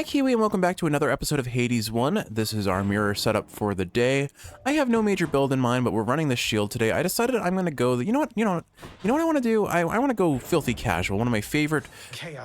Hi Kiwi and welcome back to another episode of Hades 1. This is our mirror setup for the day. I have no major build in mind, but we're running this shield today. I decided I'm gonna go, you know what I want to do? I want to go filthy casual, one of my favorite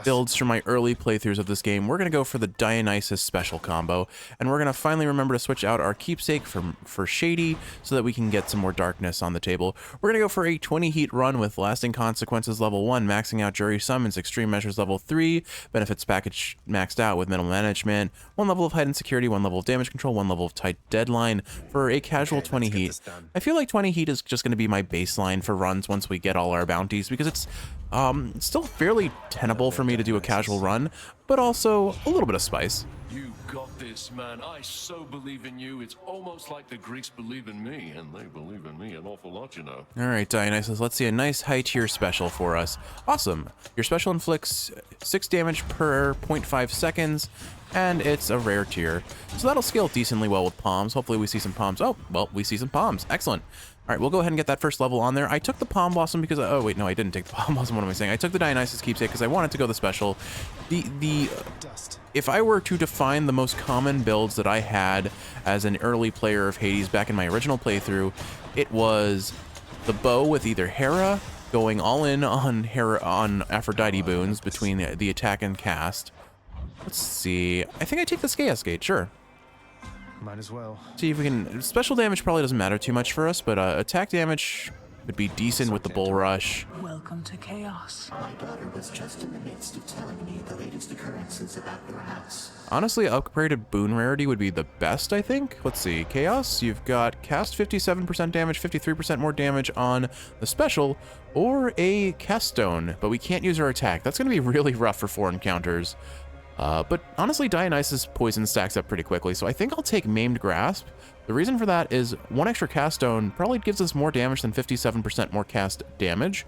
builds from my early playthroughs of this game. We're gonna go for the Dionysus special combo, and we're gonna finally remember to switch out our keepsake for Shady so that we can get some more darkness on the table. We're gonna go for a 20 heat run with lasting consequences level 1, maxing out jury summons, extreme measures level 3, benefits package maxed out with management, 1 level of height and security, 1 level of damage control, 1 level of tight deadline for a casual 20 heat. I feel like 20 heat is just going to be my baseline for runs once we get all our bounties, because it's still fairly tenable for me to do a casual run, but also a little bit of spice. You got this, man. I so believe in you. It's almost like the Greeks believe in me, and they believe in me an awful lot, you know. All right, Dionysus, let's see a nice high tier special for us. Awesome. Your special inflicts 6 damage per 0.5 seconds, and it's a rare tier. So that'll scale decently well with palms. Hopefully we see some palms. Oh, well, we see some palms. Excellent. All right, we'll go ahead and get that first level on there. I took the Palm Blossom because, oh wait, no, I didn't take the Palm Blossom. What am I saying? I took the Dionysus keepsake because I wanted to go the special. If I were to define the most common builds that I had as an early player of Hades back in my original playthrough, it was the bow with either Hera, going all in on Aphrodite boons between the attack and cast. Let's see. I think I take the Chaos Gate, sure. Might as well. See if we can. Special damage probably doesn't matter too much for us, but attack damage would be decent with the Bull Rush. Welcome to chaos. My daughter was just in the midst of telling me the latest occurrences about your house. Honestly, upgraded boon rarity would be the best, I think. Let's see. Chaos, you've got cast 57% damage, 53% more damage on the special, or a cast stone, but we can't use our attack. That's going to be really rough for 4 encounters. But honestly, Dionysus poison stacks up pretty quickly, so I think I'll take Maimed Grasp. The reason for that is 1 extra cast stone probably gives us more damage than 57% more cast damage.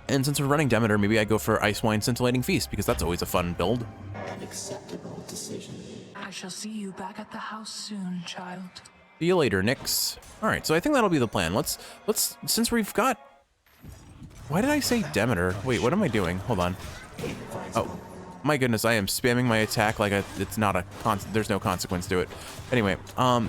And since we're running Demeter, maybe I go for Icewine Scintillating Feast, because that's always a fun build. An acceptable decision. I shall see you back at the house soon, child. See you later, Nyx. Alright, so I think that'll be the plan. Let's since we've got... Why did I say Demeter? Wait, what am I doing? Hold on. Oh. My goodness, I am spamming my attack like it's not a there's no consequence to it. Anyway,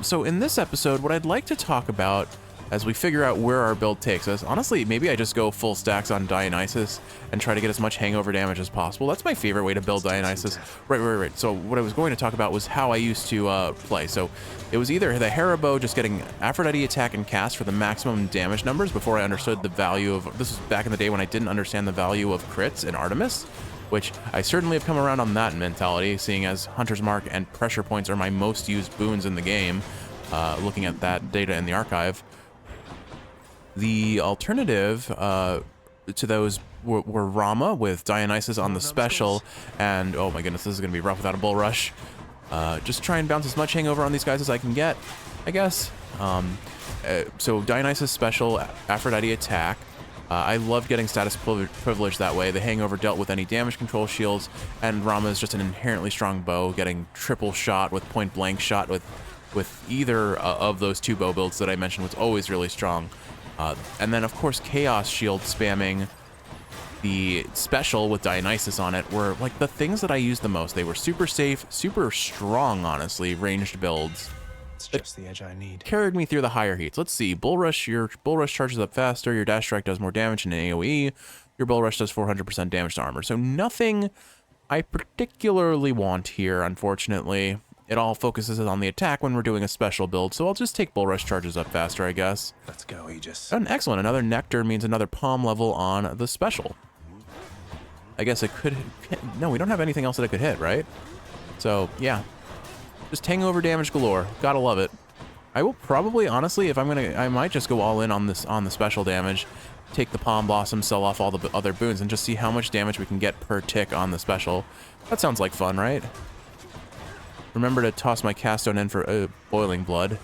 so in this episode, what I'd like to talk about as we figure out where our build takes us, honestly, maybe I just go full stacks on Dionysus and try to get as much hangover damage as possible. That's my favorite way to build Dionysus. Right. So what I was going to talk about was how I used to play. So it was either the Hera bow, just getting Aphrodite attack and cast for the maximum damage numbers before I understood the value of, this was back in the day when I didn't understand the value of crits in Artemis, which I certainly have come around on that mentality, seeing as Hunter's Mark and Pressure Points are my most used boons in the game, looking at that data in the archive. The alternative to those were Rama with Dionysus on the special, and oh my goodness, this is going to be rough without a Bull Rush. Just try and bounce as much hangover on these guys as I can get, I guess. So Dionysus special, Aphrodite attack. I loved getting status privilege that way. The hangover dealt with any damage control shields, and Rama is just an inherently strong bow, getting triple shot with point blank shot with either of those 2 bow builds that I mentioned was always really strong. And then of course Chaos Shield spamming the special with Dionysus on it were like the things that I used the most. They were super safe, super strong, honestly, ranged builds. It's just the edge I need. Carried me through the higher heats. Let's see. Bull Rush, your Bull Rush charges up faster, your Dash Strike does more damage in an AoE, your Bull Rush does 400% damage to armor. So nothing I particularly want here, unfortunately. It all focuses on the attack when we're doing a special build, so I'll just take Bull Rush charges up faster, I guess. Let's go, Aegis. And excellent. Another Nectar means another palm level on the special. I guess it could hit. No, we don't have anything else that it could hit, right? So, yeah. Just hangover damage galore. Gotta love it. I will probably, honestly, if I might just go all in on the special damage, take the Palm Blossom, sell off all the other boons, and just see how much damage we can get per tick on the special. That sounds like fun, right? Remember to toss my cast stone in for boiling blood.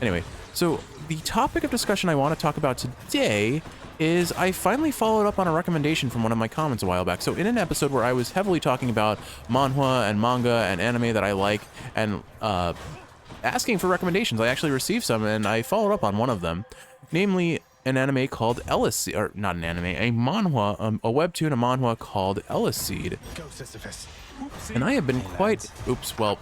Anyway, so the topic of discussion I want to talk about today is I finally followed up on a recommendation from one of my comments a while back. So in an episode where I was heavily talking about manhwa and manga and anime that I like and asking for recommendations, I actually received some and I followed up on one of them. Namely, an anime called Eleceed, or not an anime, a manhwa, a webtoon, a manhwa called Eleceed. Go, Sisyphus. And I have been quite, oops, well,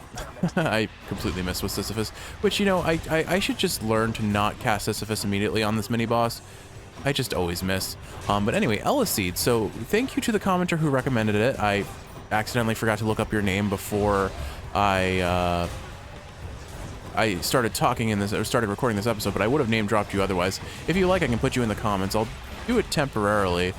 I completely missed with Sisyphus, which, you know, I should just learn to not cast Sisyphus immediately on this mini-boss. I just always miss. But anyway, Eleceed, so thank you to the commenter who recommended it. I accidentally forgot to look up your name before I started talking in this, or started recording this episode, but I would have name dropped you otherwise. If you like, I can put you in the comments. I'll do it temporarily.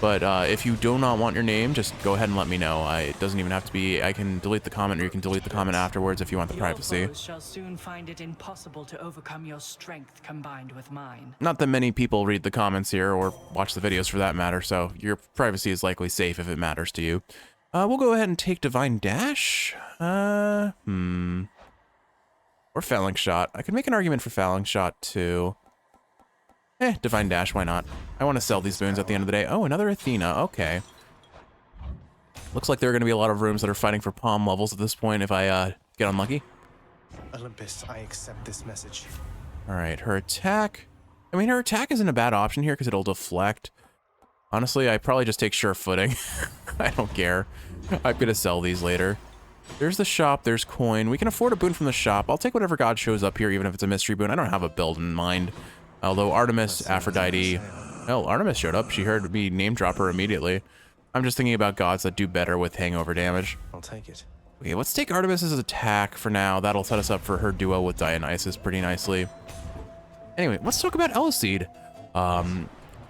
But if you do not want your name, just go ahead and let me know. It doesn't even have to be. I can delete the comment, or you can delete the comment afterwards if you want the privacy. Your foes shall soon find it impossible to overcome your strength combined with mine. Not that many people read the comments here or watch the videos for that matter, so your privacy is likely safe if it matters to you. We'll go ahead and take Divine Dash. Or Phalanx Shot. I could make an argument for Phalanx Shot too. Divine Dash, why not? I want to sell these boons at the end of the day. Oh, another Athena, okay. Looks like there are going to be a lot of rooms that are fighting for palm levels at this point if I get unlucky. Olympus, I accept this message. Alright, her attack. I mean, her attack isn't a bad option here because it'll deflect. Honestly, I probably just take sure footing. I don't care. I'm going to sell these later. There's the shop, there's coin. We can afford a boon from the shop. I'll take whatever god shows up here, even if it's a mystery boon. I don't have a build in mind. Although Artemis, Aphrodite... Hell, Artemis showed up. She heard me name drop her immediately. I'm just thinking about gods that do better with hangover damage. I'll take it. Okay, let's take Artemis's attack for now. That'll set us up for her duo with Dionysus pretty nicely. Anyway, let's talk about Eleceed.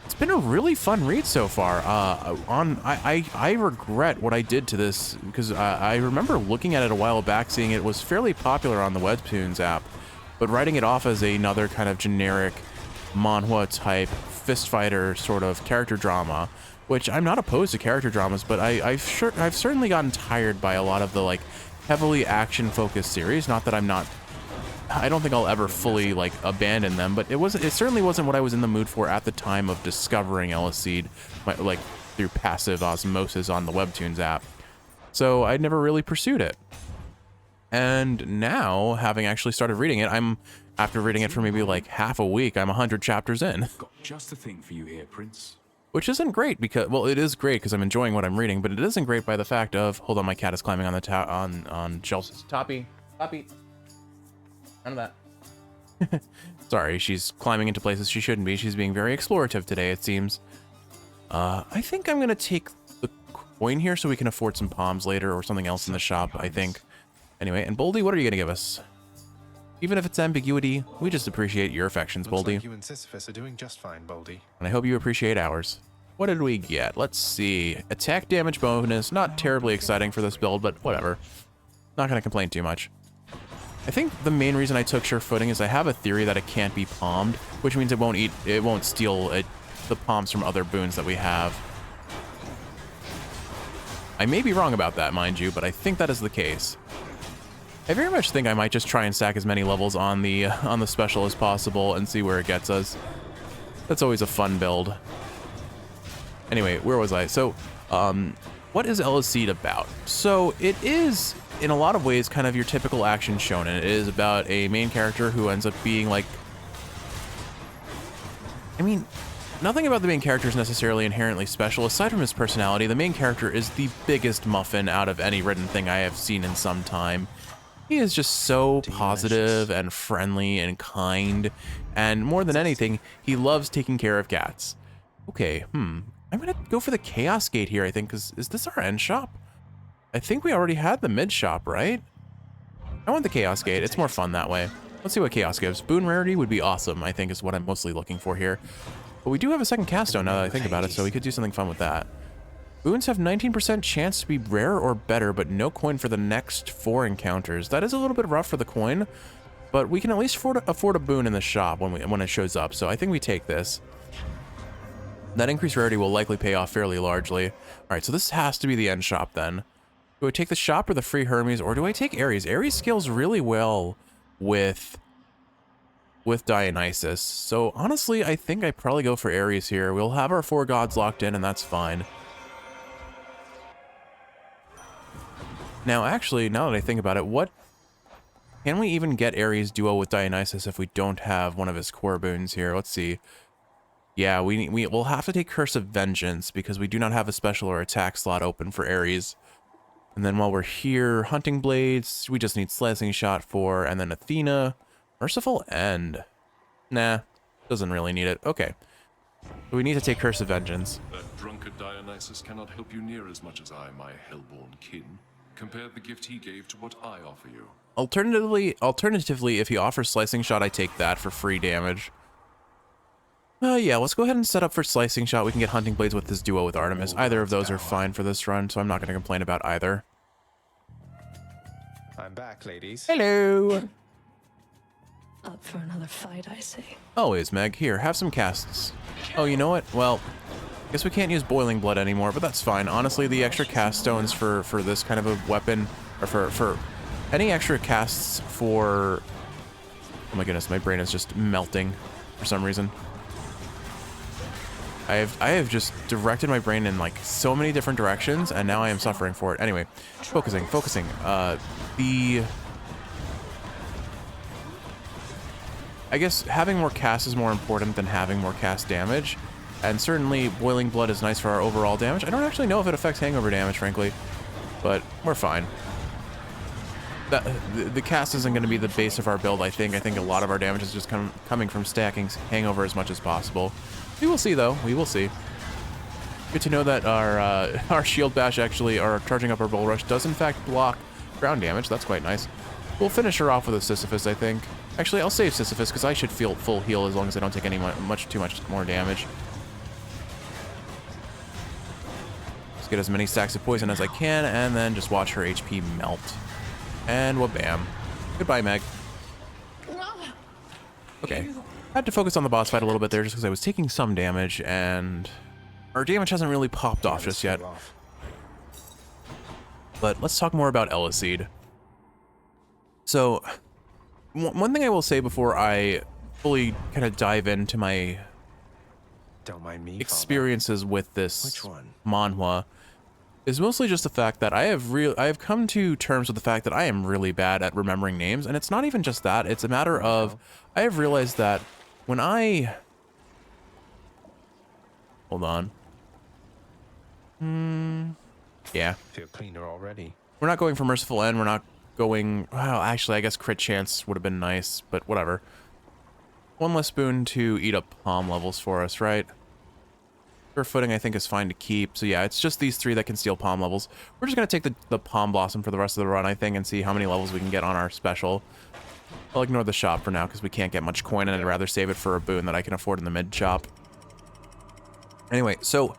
It's been a really fun read so far. I regret what I did to this because I remember looking at it a while back, seeing it was fairly popular on the Webtoons app, but writing it off as another kind of generic manhwa type fist fighter sort of character drama, which I'm not opposed to character dramas, but I've certainly gotten tired by a lot of the like heavily action focused series. Not that I don't think I'll ever fully like abandon them, but it certainly wasn't what I was in the mood for at the time of discovering Eleceed, like through passive osmosis on the Webtoons app. So I'd never really pursued it. And now, having actually started reading it, after reading it for maybe like half a week, I'm 100 chapters in. Got just the thing for you here, Prince. Which isn't great because, well, it is great because I'm enjoying what I'm reading, but it isn't great by the fact of, hold on, my cat is climbing on the on shelves. Toppy. None of that. Sorry, she's climbing into places she shouldn't be. She's being very explorative today, it seems. I think I'm gonna take the coin here so we can afford some palms later or something else in the shop, I think. Anyway, and Boldy, what are you gonna give us? Even if it's ambiguity, we just appreciate your affections, Looks Boldy. like you and Sisyphus are doing just fine, Boldy. And I hope you appreciate ours. What did we get? Let's see. Attack damage bonus. Not terribly exciting for this build, but whatever. Not going to complain too much. I think the main reason I took sure footing is I have a theory that it can't be palmed, which means it won't steal the palms from other boons that we have. I may be wrong about that, mind you, but I think that is the case. I very much think I might just try and stack as many levels on the special as possible and see where it gets us. That's always a fun build. Anyway, where was I? So, what is Eleceed about? So, it is, in a lot of ways, kind of your typical action shonen. It is about a main character who ends up being like... I mean, nothing about the main character is necessarily inherently special. Aside from his personality, the main character is the biggest muffin out of any written thing I have seen in some time. He is just so positive and friendly and kind, and more than anything, he loves taking care of cats. Okay, I'm gonna go for the Chaos Gate here, I think, because is this our end shop? I think we already had the mid shop, right? I want the Chaos Gate, it's more fun that way. Let's see what Chaos gives. Boon rarity would be awesome, I think is what I'm mostly looking for here. But we do have a second cast stone now that I think about it, so we could do something fun with that. Boons have 19% chance to be rare or better, but no coin for the next 4 encounters. That is a little bit rough for the coin, but we can at least afford a boon in the shop when it shows up, so I think we take this. That increased rarity will likely pay off fairly largely. Alright, so this has to be the end shop then. Do I take the shop or the free Hermes, or do I take Ares? Ares scales really well with Dionysus, so honestly, I think I probably go for Ares here. We'll have our 4 gods locked in, and that's fine. Now, actually, now that I think about it, can we even get Ares duo with Dionysus if we don't have one of his core boons here? Let's see. Yeah, we'll have to take Curse of Vengeance because we do not have a special or attack slot open for Ares. And then while we're here, Hunting Blades, we just need Slicing Shot for, and then Athena, Merciful End. Nah, doesn't really need it. Okay. So we need to take Curse of Vengeance. That drunkard Dionysus cannot help you near as much as I, my hellborn kin. Compare the gift he gave to what I offer you. Alternatively, if he offers Slicing Shot, I take that for free damage. Yeah, let's go ahead and set up for Slicing Shot. We can get Hunting Blades with this duo with Artemis. Either of those are fine for this run, so I'm not going to complain about either. I'm back, ladies. Hello! Up for another fight, I say. Always, Meg. Here, have some casts. Oh, you know what? Well, I guess we can't use Boiling Blood anymore, but that's fine. Honestly, the extra cast stones for this kind of a weapon, or for any extra casts for... Oh my goodness, my brain is just melting for some reason. I have just directed my brain in like so many different directions, and now I am suffering for it. Anyway, focusing. I guess having more cast is more important than having more cast damage, and certainly Boiling Blood is nice for our overall damage. I don't actually know if it affects hangover damage, frankly, but we're fine. The cast isn't going to be the base of our build, I think. I think a lot of our damage is just coming from stacking hangover as much as possible. We will see, though. We will see. Good to know that our shield bash actually, or charging up our bull rush, does in fact block ground damage. That's quite nice. We'll finish her off with a Sisyphus, I think. Actually, I'll save Sisyphus because I should feel full heal as long as I don't take any too much more damage. Just get as many stacks of poison as I can, and then just watch her HP melt. And wha-bam. Goodbye, Meg. Okay. I had to focus on the boss fight a little bit there just because I was taking some damage, and our damage hasn't really popped off just yet. But let's talk more about Eleceed. So, one thing I will say before I fully kind of dive into my Don't mind me, experiences with this Which one? manhwa is mostly just the fact that I have come to terms with the fact that I am really bad at remembering names, and it's not even just that. It's a matter of I have realized that when I hold on, yeah, Feel cleaner already. we're not going for Merciful End. We're not going. Well, actually, I guess Crit Chance would have been nice, but whatever. One less boon to eat up palm levels for us, right? Sure footing, I think, is fine to keep. So yeah, it's just these three that can steal palm levels. We're just gonna take the palm blossom for the rest of the run, I think, and see how many levels we can get on our special. I'll ignore the shop for now because we can't get much coin, and I'd rather save it for a boon that I can afford in the mid shop. Anyway, so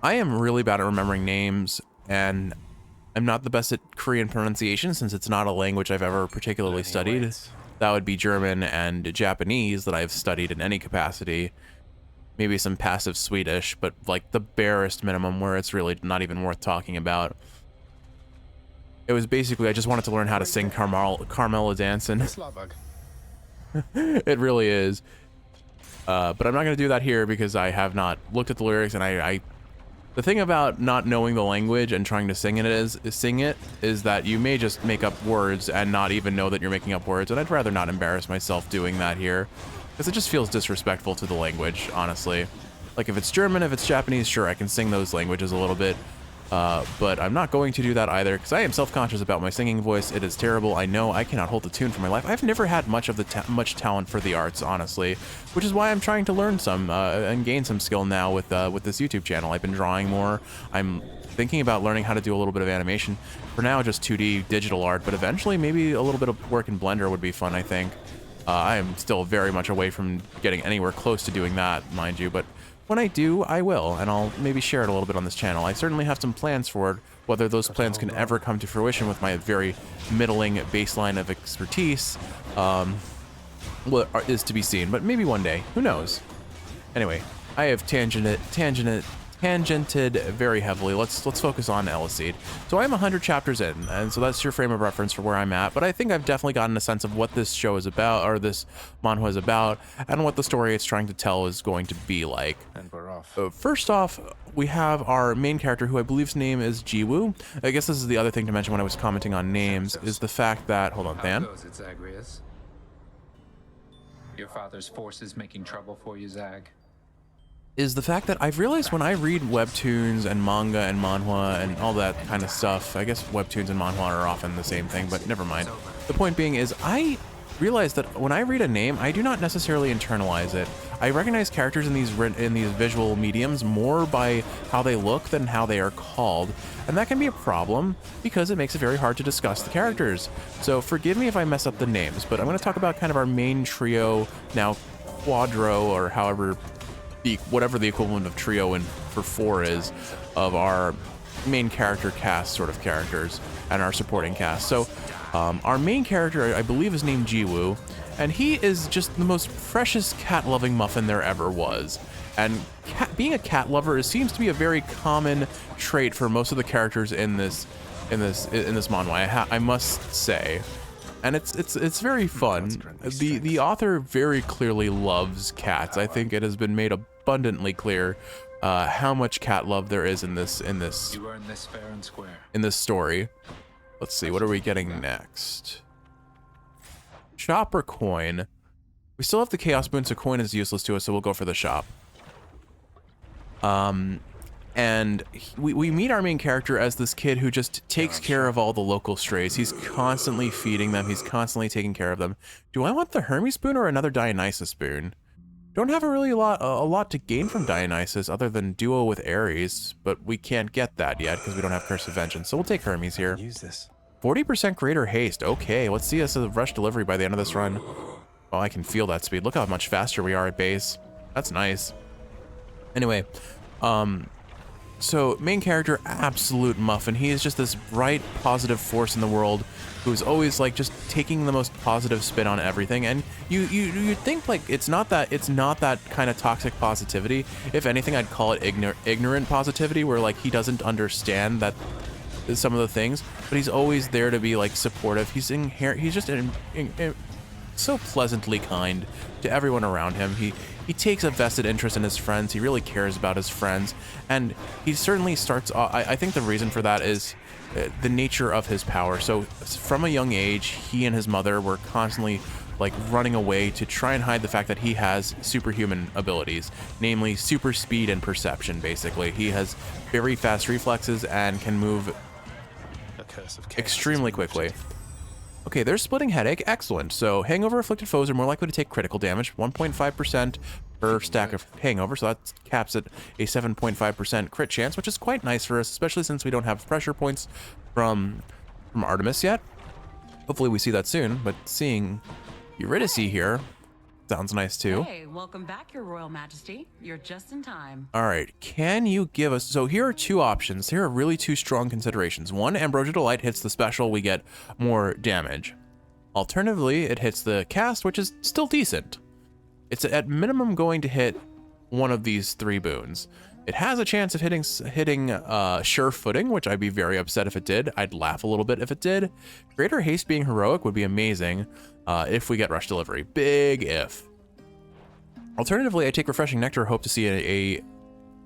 I am really bad at remembering names, and I'm not the best at Korean pronunciation since it's not a language I've ever particularly studied. That would be German and Japanese that I've studied in any capacity. Maybe some passive Swedish, but like the barest minimum where it's really not even worth talking about. It was basically, I just wanted to learn how to sing Carmela Dancin'. It really is. But I'm not going to do that here because I have not looked at the lyrics, and the thing about not knowing the language and trying to sing it is that you may just make up words and not even know that you're making up words, and I'd rather not embarrass myself doing that here. Because it just feels disrespectful to the language, honestly. Like, if it's German, if it's Japanese, sure, I can sing those languages a little bit. But I'm not going to do that either, because I am self-conscious about my singing voice. It is terrible. I know I cannot hold the tune for my life. I've never had much talent for the arts, honestly, which is why I'm trying to learn some and gain some skill now with this YouTube channel. I've been drawing more. I'm thinking about learning how to do a little bit of animation. For now, just 2D digital art, but eventually maybe a little bit of work in Blender would be fun, I think. I am still very much away from getting anywhere close to doing that, mind you, but when I do, I will, and I'll maybe share it a little bit on this channel. I certainly have some plans for it. Whether those plans can ever come to fruition with my very middling baseline of expertise is to be seen, but maybe one day. Who knows? Anyway, I have tangented very heavily. Let's focus on Eleceed. So I'm 100 chapters in, and so that's your frame of reference for where I'm at, but I think I've definitely gotten a sense of what this show is about, or this manhwa is about, and what the story it's trying to tell is going to be like. And we're off. First off, we have our main character, who I believe's name is Jiwoo. I guess this is the other thing to mention when I was commenting on names, is the fact that, hold on, Than. How goes it, Zagreus? Your father's forces making trouble for you, Zag? is the fact that I've realized when I read webtoons and manga and manhwa and all that kind of stuff, I guess webtoons and manhwa are often the same thing, but never mind. The point being is I realize that when I read a name, I do not necessarily internalize it. I recognize characters in these visual mediums more by how they look than how they are called, and that can be a problem because it makes it very hard to discuss the characters. So forgive me if I mess up the names, but I'm going to talk about kind of our main trio, now quadro, or however, whatever the equivalent of trio for 4 is, of our main character cast sort of characters and our supporting cast. So our main character, I believe, is named Jiwoo, and he is just the most precious cat-loving muffin there ever was. And being a cat lover seems to be a very common trait for most of the characters in this manhwa, I must say. And it's very fun. The author very clearly loves cats. I think it has been made abundantly clear how much cat love there is in this You earn this fair and square. in this story. Let's see, what are we getting next? Shop or coin? We still have the Chaos Boon, so coin is useless to us, so we'll go for the shop. And we meet our main character as this kid who just takes care of all the local strays. He's constantly feeding them. He's constantly taking care of them. Do I want the Hermes Boon or another Dionysus Boon? Don't have a lot to gain from Dionysus other than duo with Ares, but we can't get that yet because we don't have Curse of Vengeance. So we'll take Hermes here. Use this. 40% greater haste. Okay, let's see us a rush delivery by the end of this run. Oh, I can feel that speed. Look how much faster we are at base. That's nice. Anyway, so main character, absolute muffin. He is just this bright, positive force in the world who's always like just taking the most positive spin on everything. And you think like it's not that kind of toxic positivity. If anything, I'd call it ignorant positivity, where like he doesn't understand that some of the things, but he's always there to be like supportive. He's just so pleasantly kind to everyone around him. He takes a vested interest in his friends. He really cares about his friends, and he certainly starts. I think the reason for that is the nature of his power. So from a young age, he and his mother were constantly like running away to try and hide the fact that he has superhuman abilities, namely super speed and perception. Basically, he has very fast reflexes and can move extremely quickly. Okay, there's Splitting Headache. Excellent. So Hangover afflicted foes are more likely to take critical damage, 1.5% per stack of Hangover, so that caps at a 7.5% crit chance, which is quite nice for us, especially since we don't have pressure points from Artemis yet. Hopefully we see that soon, but seeing Eurydice here sounds nice too. Hey, welcome back, Your Royal Majesty. You're just in time. All right, can you give us... So here are 2 options. Here are really 2 strong considerations. One, Ambrosia Delight hits the special, we get more damage. Alternatively, it hits the cast, which is still decent. It's at minimum going to hit one of these 3 boons. It has a chance of hitting Sure Footing, which I'd be very upset if it did. I'd laugh a little bit if it did. Greater Haste being heroic would be amazing if we get Rush Delivery. Big if. Alternatively, I take Refreshing Nectar, hope to see a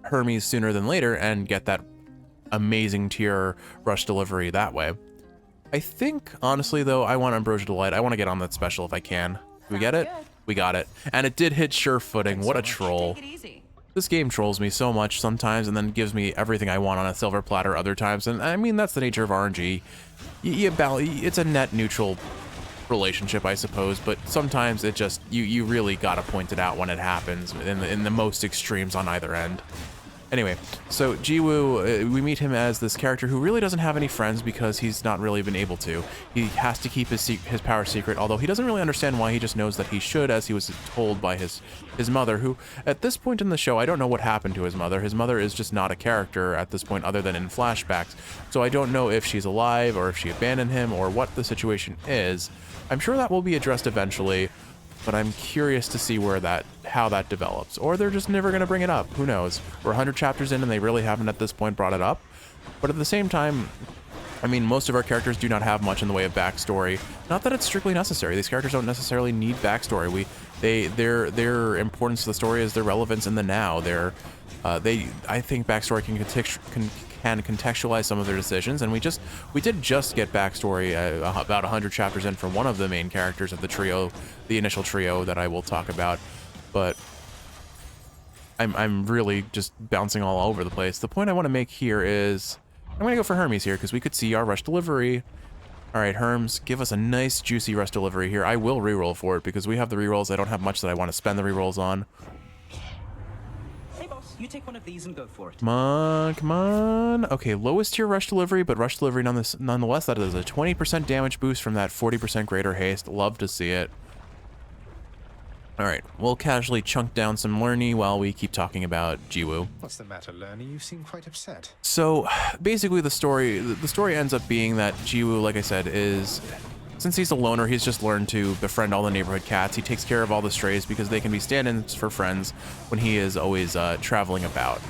Hermes sooner than later and get that amazing tier Rush Delivery that way. I think, honestly, though, I want Ambrosia Delight. I want to get on that special if I can. Do we get it? Good. We got it. And it did hit Sure Footing. What a troll. Take it easy. This game trolls me so much sometimes and then gives me everything I want on a silver platter other times. And I mean, that's the nature of RNG. It's a net neutral relationship, I suppose, but sometimes it just, you really gotta point it out when it happens in the most extremes on either end. Anyway, so Jiwoo, we meet him as this character who really doesn't have any friends because he's not really been able to. He has to keep his power secret, although he doesn't really understand why. He just knows that he should, as he was told by his mother, who, at this point in the show, I don't know what happened to his mother. His mother is just not a character at this point other than in flashbacks, so I don't know if she's alive or if she abandoned him or what the situation is. I'm sure that will be addressed eventually, but I'm curious to see how that develops. Or they're just never going to bring it up. Who knows? We're 100 chapters in and they really haven't at this point brought it up. But at the same time, I mean, most of our characters do not have much in the way of backstory. Not that it's strictly necessary. These characters don't necessarily need backstory. Their importance to the story is their relevance in the now. I think backstory can contextualize some of their decisions, and we did just get backstory about 100 chapters in for one of the main characters of the trio, the initial trio that I will talk about. But I'm really just bouncing all over the place. The point I want to make here is I'm going to go for Hermes here because we could see our rush delivery. All right, Herms, give us a nice juicy rush delivery here. I will reroll for it because we have the rerolls. I don't have much that I want to spend the rerolls on. Hey boss, you take one of these and go for it. Come on, come on. Okay, lowest tier rush delivery, but rush delivery nonetheless. That is a 20% damage boost from that 40% greater haste. Love to see it. All right, we'll casually chunk down some Lerny while we keep talking about Jiwoo. What's the matter, Lerny? You seem quite upset. So basically the story ends up being that Jiwoo, like I said, is, since he's a loner, he's just learned to befriend all the neighborhood cats. He takes care of all the strays because they can be stand-ins for friends when he is always traveling about.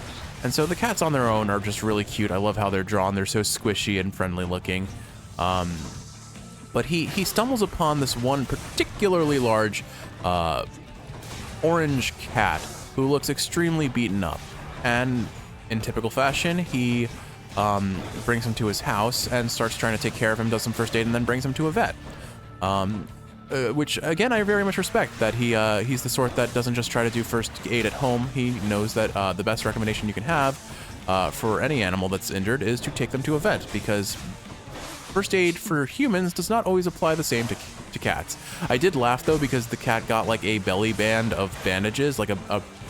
And so the cats on their own are just really cute. I love how they're drawn. They're so squishy and friendly looking. But he stumbles upon this one particularly large orange cat who looks extremely beaten up, and in typical fashion he brings him to his house and starts trying to take care of him, does some first aid, and then brings him to a vet, which again I very much respect, that he's the sort that doesn't just try to do first aid at home. He knows that the best recommendation you can have for any animal that's injured is to take them to a vet, because first aid for humans does not always apply the same to cats. I did laugh though because the cat got like a belly band of bandages, like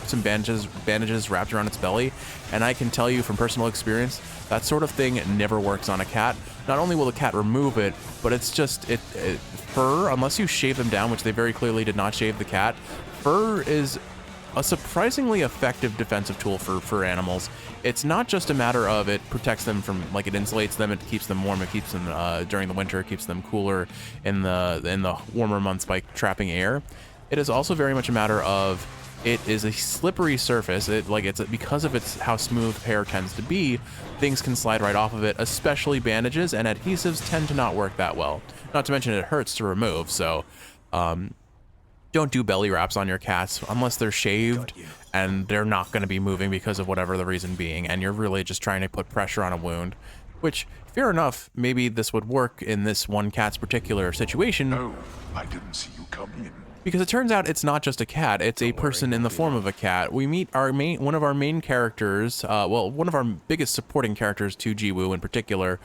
some bandages wrapped around its belly, and I can tell you from personal experience that sort of thing never works on a cat. Not only will the cat remove it, but it's just fur, unless you shave them down, which they very clearly did not shave the cat. Fur is a surprisingly effective defensive tool for animals. It's not just a matter of it protects them from, like, it insulates them, it keeps them warm, it keeps them during the winter, it keeps them cooler in the warmer months by trapping air. It is also very much a matter of it is a slippery surface. Because of how smooth hair tends to be, things can slide right off of it, especially bandages, and adhesives tend to not work that well. Not to mention it hurts to remove, so don't do belly wraps on your cats unless they're shaved and they're not going to be moving because of whatever the reason being, and you're really just trying to put pressure on a wound, which, fair enough, maybe this would work in this one cat's particular situation. Oh, I didn't see you come in. Because it turns out it's not just a cat, it's a person in the form of a cat. We meet one of our main characters, well, one of our biggest supporting characters to Jiwoo in particular,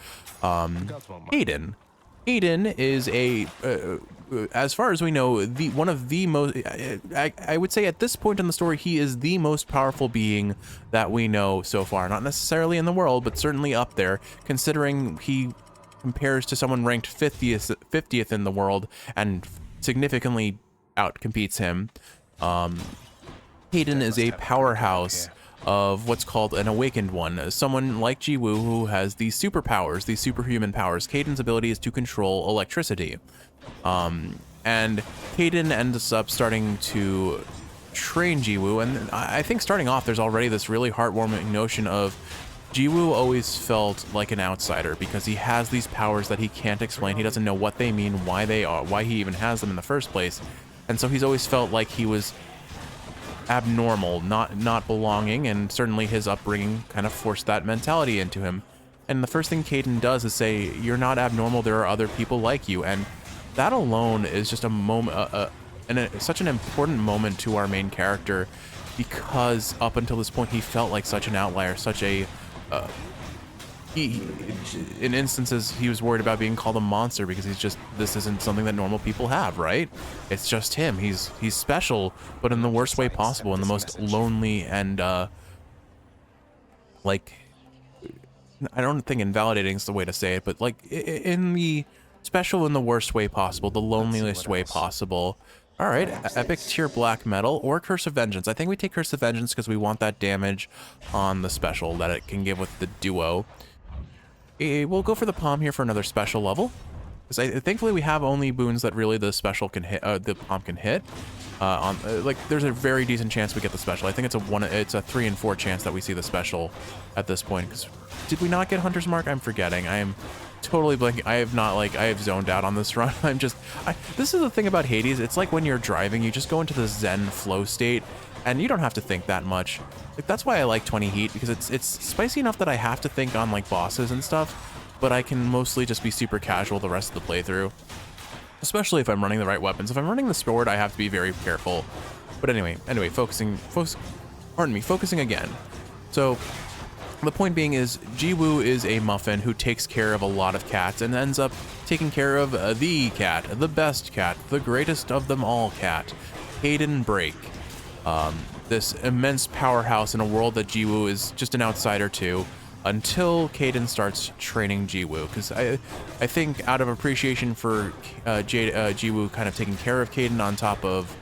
Hayden. Hayden is as far as we know, one of the most, I would say at this point in the story, he is the most powerful being that we know so far. Not necessarily in the world, but certainly up there, considering he compares to someone ranked 50th in the world and significantly outcompetes him. Hayden is a powerhouse of what's called an awakened one, someone like Jiwoo who has these superpowers, these superhuman powers. Hayden's ability is to control electricity. And Hayden ends up starting to train Jiwoo, and I think starting off there's already this really heartwarming notion of Jiwoo always felt like an outsider because he has these powers that he can't explain. He doesn't know what they mean, why they are, why he even has them in the first place. And so he's always felt like he was abnormal, not belonging, and certainly his upbringing kind of forced that mentality into him. And the first thing Hayden does is say, you're not abnormal, there are other people like you. And that alone is just a moment, such an important moment to our main character, because up until this point he felt like such an outlier, such a in instances he was worried about being called a monster because this isn't something that normal people have, right? It's just him. He's special, but in the worst way possible, in the most lonely and like, I don't think invalidating is the way to say it, but like in the special in the worst way possible, the loneliest way possible. All right, epic tier black metal or Curse of Vengeance. I think we take Curse of Vengeance because we want that damage on the special that it can give with the duo. We'll go for the palm here for another special level, because thankfully we have only boons that really the special can hit, the palm can hit. Like there's a very decent chance we get the special. I think it's a 3 in 4 chance that we see the special at this point. Because did we not get Hunter's Mark? I'm forgetting. I am totally blanking. I have zoned out on this run. This is the thing about Hades. It's like when you're driving, you just go into the Zen flow state, and you don't have to think that much. Like, that's why I like 20 Heat, because it's spicy enough that I have to think on like bosses and stuff, but I can mostly just be super casual the rest of the playthrough. Especially if I'm running the right weapons. If I'm running the sword, I have to be very careful. But anyway, focusing Pardon me, focusing again. So the point being is Jiwoo is a muffin who takes care of a lot of cats and ends up taking care of the cat, the best cat, the greatest of them all cat, Hayden Break. This immense powerhouse in a world that Jiwoo is just an outsider to, until Caden starts training Jiwoo. Because I think out of appreciation for Jiwoo kind of taking care of Caden on top of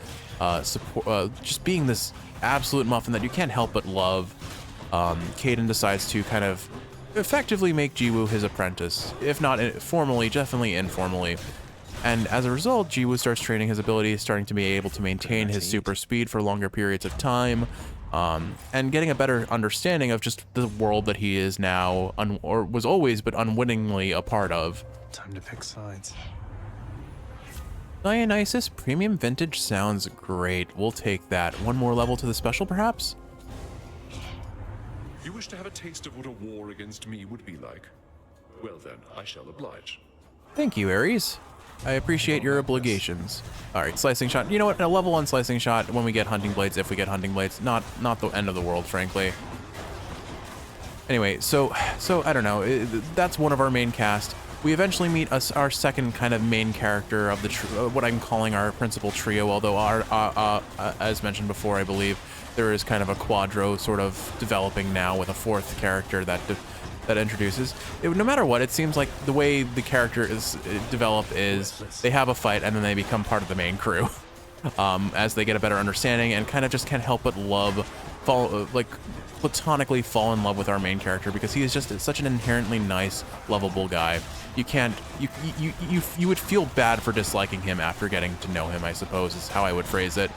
just being this absolute muffin that you can't help but love, Caden decides to kind of effectively make Jiwoo his apprentice, if not formally, definitely informally. And as a result, Jiwoo starts training his abilities, starting to be able to maintain his super speed for longer periods of time, and getting a better understanding of just the world that he is now, or was always but unwittingly a part of. Time to pick sides. Dionysus Premium Vintage sounds great. We'll take that. One more level to the special, perhaps? You wish to have a taste of what a war against me would be like? Well then, I shall oblige. Thank you, Ares. I appreciate your obligations. All right, slicing shot. You know what? A level 1 slicing shot when we get hunting blades, if we get hunting blades. Not the end of the world, frankly. Anyway, so I don't know. That's one of our main cast. We eventually meet our second kind of main character of the what I'm calling our principal trio. Although as mentioned before, I believe there is kind of a quadro sort of developing now with a fourth character that introduces. No matter what, it seems like the way the character is developed is they have a fight and then they become part of the main crew as they get a better understanding and kind of just can't help but platonically fall in love with our main character because he is just such an inherently nice, lovable guy. You would feel bad for disliking him after getting to know him, I suppose is how I would phrase it,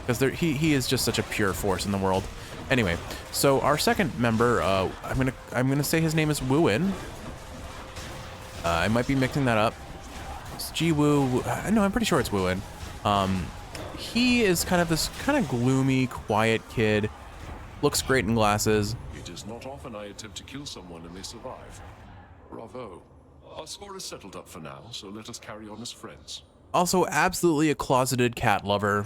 because he is just such a pure force in the world. Anyway, so our second member, I'm gonna say his name is Wooin. I might be mixing that up. It's Jiwoo. No, I'm pretty sure it's Wooin. He is kind of this kind of gloomy, quiet kid. Looks great in glasses. It is not often I attempt to kill someone and they survive. Bravo. Our score is settled up for now, so let us carry on as friends. Also, absolutely a closeted cat lover.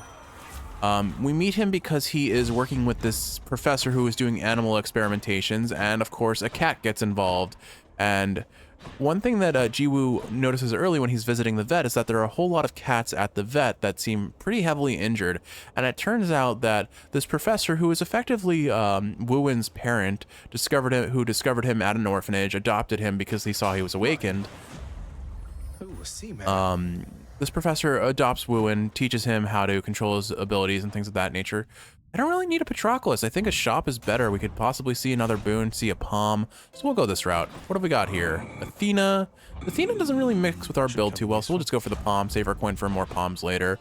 We meet him because he is working with this professor who is doing animal experimentations, and of course a cat gets involved. And one thing that Jiwoo notices early when he's visiting the vet is that there are a whole lot of cats at the vet that seem pretty heavily injured. And it turns out that this professor, who is effectively Wooin's parent, who discovered him at an orphanage, adopted him because he saw he was awakened. Ooh, a seaman. This professor adopts Wooin, teaches him how to control his abilities and things of that nature. I don't really need a Patroclus. I think a shop is better. We could possibly see another boon, see a palm. So we'll go this route. What have we got here? Athena. Athena doesn't really mix with our build too well, so we'll just go for the palm, save our coin for more palms later.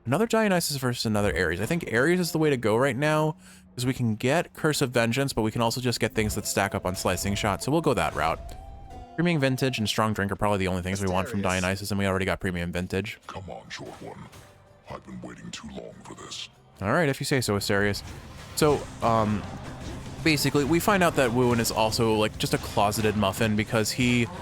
Another Dionysus versus another Ares. I think Ares is the way to go right now, because we can get Curse of Vengeance, but we can also just get things that stack up on Slicing Shot, so we'll go that route. Premium Vintage and Strong Drink are probably the only things we want from Dionysus, and we already got Premium Vintage. Come on, short one. I've been waiting too long for this. All right, if you say so, Asterius. So, basically, we find out that Wooin is also like just a closeted muffin because the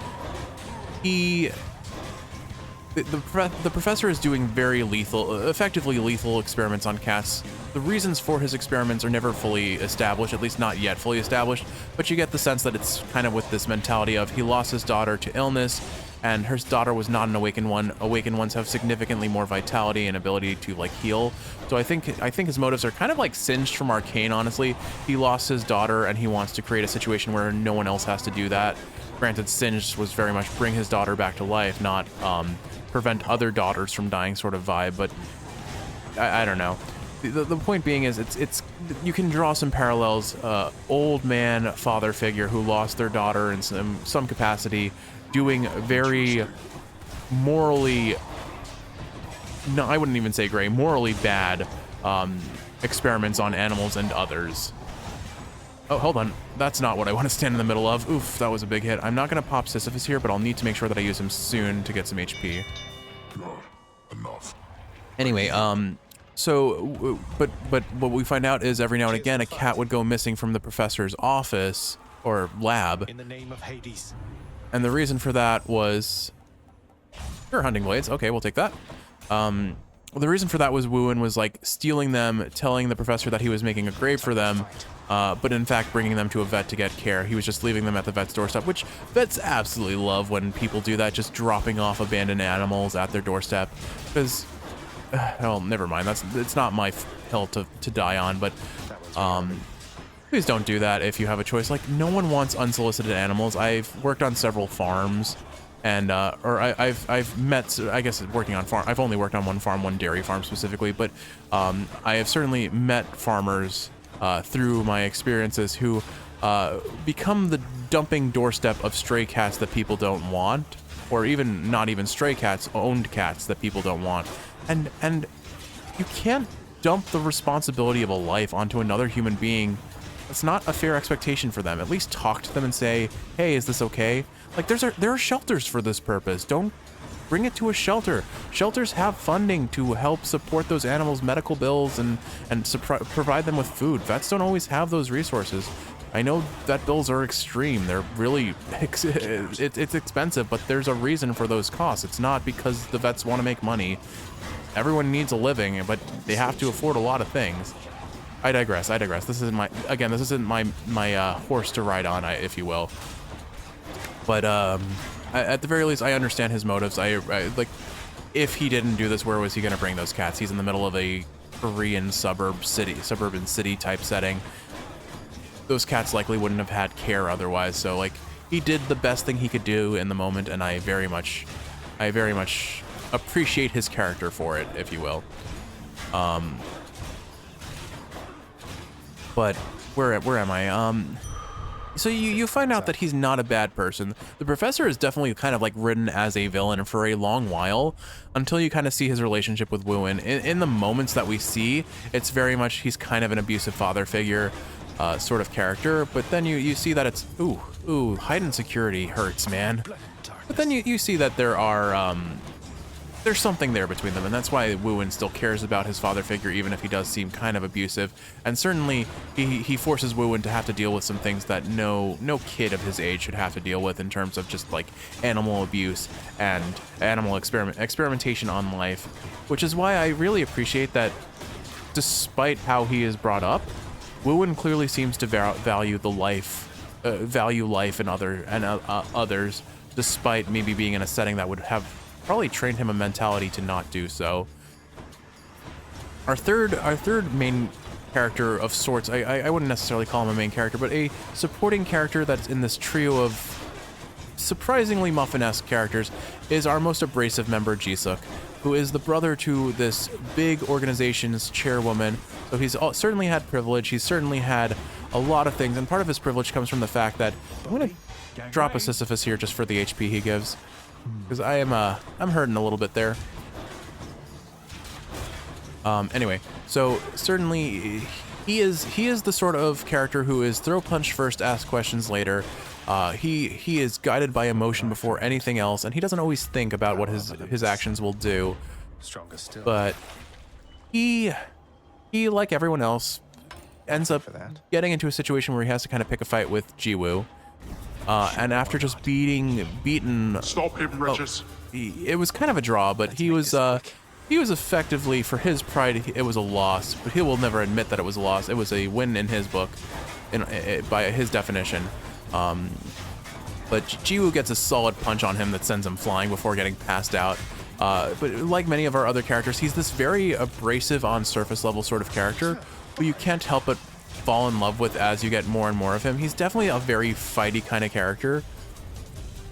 professor is doing very effectively lethal experiments on cats. The reasons for his experiments are never fully established, at least not yet fully established, but you get the sense that it's kind of with this mentality of he lost his daughter to illness, and her daughter was not an awakened one. Awakened ones have significantly more vitality and ability to like heal. So I think his motives are kind of like singed from Arcane, honestly. He lost his daughter and he wants to create a situation where no one else has to do that. Granted, Singed was very much bring his daughter back to life, not prevent other daughters from dying sort of vibe, but I don't know. The point being is it's you can draw some parallels. Old man father figure who lost their daughter in some capacity, doing very morally, no, I wouldn't even say gray, morally bad experiments on animals and others. Oh, hold on. That's not what I want to stand in the middle of. Oof, that was a big hit. I'm not going to pop Sisyphus here, but I'll need to make sure that I use him soon to get some HP. Enough. Anyway, so, but what we find out is every now and again a cat would go missing from the professor's office or lab. In the name of Hades. And the reason for that was... Sure, hunting blades. Okay, we'll take that. the reason for that was Wooin was like stealing them, telling the professor that he was making a grave for them, but in fact bringing them to a vet to get care. He was just leaving them at the vet's doorstep, which vets absolutely love when people do that, just dropping off abandoned animals at their doorstep. Because, well, never mind. It's not my hill to die on, but please don't do that if you have a choice. Like, no one wants unsolicited animals. I've worked on several farms. And I've met, I guess, working on farm. I've only worked on one farm, one dairy farm specifically, but I have certainly met farmers through my experiences who become the dumping doorstep of stray cats that people don't want, or even not even stray cats, owned cats that people don't want. And you can't dump the responsibility of a life onto another human being. It's not a fair expectation for them. At least talk to them and say, hey, is this okay? Like, there are shelters for this purpose. Don't bring it to a shelter. Shelters have funding to help support those animals' medical bills and provide them with food. Vets don't always have those resources. I know vet bills are extreme. They're really, it's expensive, but there's a reason for those costs. It's not because the vets want to make money. Everyone needs a living, but they have to afford a lot of things. I digress. This isn't my horse to ride on, if you will. But at the very least, I understand his motives. I like, if he didn't do this, where was he going to bring those cats? He's in the middle of a Korean suburban city type setting. Those cats likely wouldn't have had care otherwise. So like, he did the best thing he could do in the moment, and I very much appreciate his character for it, if you will. But where am I? So you find out that he's not a bad person. The professor is definitely kind of like written as a villain for a long while, until you kind of see his relationship with Wooin. In the moments that we see, it's very much he's kind of an abusive father figure sort of character. But then you see that it's ooh, heightened security hurts, man. But then you see that there are there's something there between them, and that's why Wooin still cares about his father figure, even if he does seem kind of abusive. And certainly, he forces Wooin to have to deal with some things that no kid of his age should have to deal with, in terms of just like animal abuse and animal experimentation on life. Which is why I really appreciate that, despite how he is brought up, Wooin clearly seems to value life and others, despite maybe being in a setting that would have probably trained him a mentality to not do so. Our third main character of sorts, I wouldn't necessarily call him a main character, but a supporting character that's in this trio of surprisingly Muffin-esque characters, is our most abrasive member, Jisuk, who is the brother to this big organization's chairwoman. So he's certainly had privilege, he's certainly had a lot of things, and part of his privilege comes from the fact that, I'm gonna drop a Sisyphus here just for the HP he gives, because I'm hurting a little bit there. Anyway, so certainly he is the sort of character who is throw punch first, ask questions later. He is guided by emotion before anything else, and he doesn't always think about what his actions will do. Stronger still. But he like everyone else ends up getting into a situation where he has to kind of pick a fight with Jiwoo. And after just beaten. Stop him, Regis. It was kind of a draw, but he was effectively, for his pride, it was a loss. But he will never admit that it was a loss. It was a win in his book, by his definition. But Jiwoo gets a solid punch on him that sends him flying before getting passed out. But like many of our other characters, he's this very abrasive on surface level sort of character who you can't help but fall in love with as you get more and more of him. He's definitely a very fighty kind of character.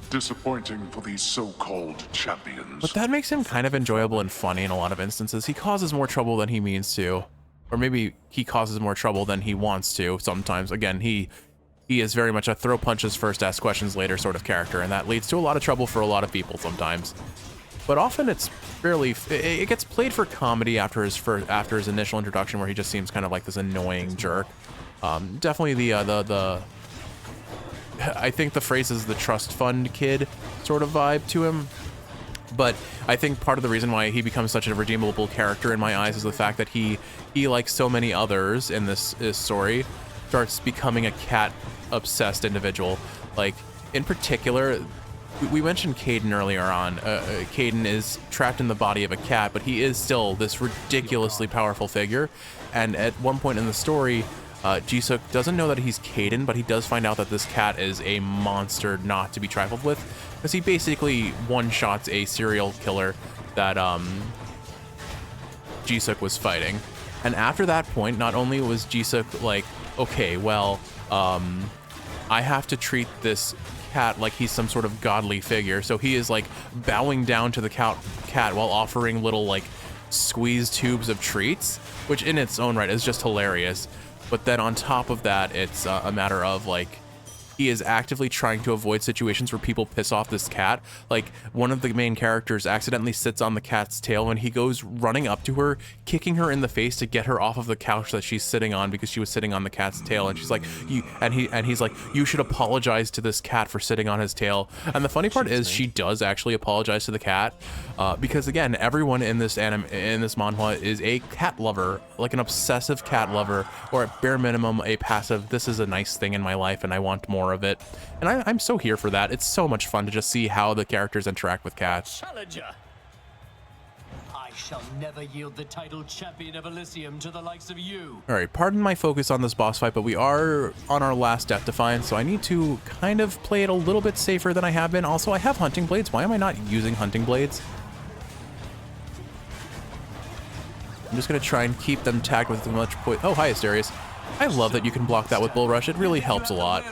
Disappointing for these so-called champions. But that makes him kind of enjoyable and funny in a lot of instances. He causes more trouble than he means to. Or maybe he causes more trouble than he wants to sometimes. Again, he is very much a throw punches first, ask questions later sort of character, and that leads to a lot of trouble for a lot of people sometimes. But often it's it gets played for comedy after his initial introduction, where he just seems kind of like this annoying jerk. Definitely I think the phrase is the trust fund kid sort of vibe to him. But I think part of the reason why he becomes such a redeemable character in my eyes is the fact that he like so many others in this story, starts becoming a cat obsessed individual. Like, in particular, we mentioned Caden earlier on. Caden is trapped in the body of a cat, but he is still this ridiculously powerful figure. And at one point in the story, Jisuk doesn't know that he's Caden, but he does find out that this cat is a monster not to be trifled with, because he basically one-shots a serial killer that Jisuk was fighting. And after that point, not only was Jisuk like, okay, well, I have to treat this cat like he's some sort of godly figure, so he is like bowing down to the cat while offering little like squeeze tubes of treats, which in its own right is just hilarious. But then on top of that, it's a matter of like, he is actively trying to avoid situations where people piss off this cat. Like, one of the main characters accidentally sits on the cat's tail and he goes running up to her, kicking her in the face to get her off of the couch that she's sitting on because she was sitting on the cat's tail. And she's like, he's like, you should apologize to this cat for sitting on his tail. And the funny part is she does actually apologize to the cat, because again, everyone in this manhwa is a cat lover, like an obsessive cat lover, or at bare minimum a passive, this is a nice thing in my life and I want more of it. And I'm so here for that. It's so much fun to just see how the characters interact with cats. Challenger! I shall never yield the title champion of Elysium to the likes of you. All right, pardon my focus on this boss fight, but we are on our last Death Defiance, so I need to kind of play it a little bit safer than I have been. Also, I have hunting blades. Why am I not using hunting blades? I'm just gonna try and keep them tagged with as much poison. Oh, hi, Asterius. I love that you can block that with Bull Rush. It really helps a lot.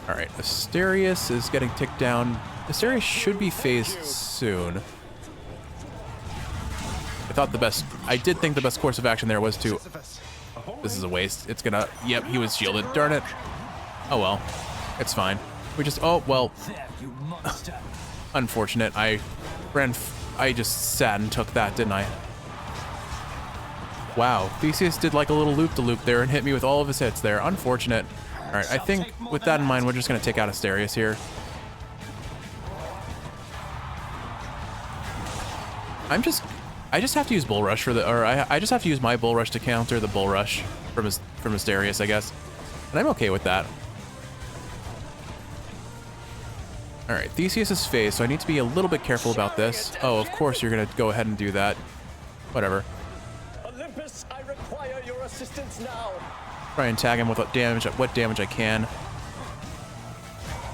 All right, Asterius is getting ticked down. Asterius should be phased soon. I did think the best course of action there was to... This is a waste. It's gonna... Yep, he was shielded. Darn it. Oh well. It's fine. We just... Oh, well. Unfortunate. I just sat and took that, didn't I? Wow, Theseus did like a little loop-de-loop there and hit me with all of his hits there. Unfortunate. All right, I think with that in mind, we're just going to take out Asterius here. I just have to use Bull Rush for the, or I just have to use my Bull Rush to counter the Bull Rush from Asterius, I guess. And I'm okay with that. All right, Theseus is phased, so I need to be a little bit careful about this. Oh, of course you're going to go ahead and do that. Whatever. I require your assistance now. Try and tag him with what damage I can.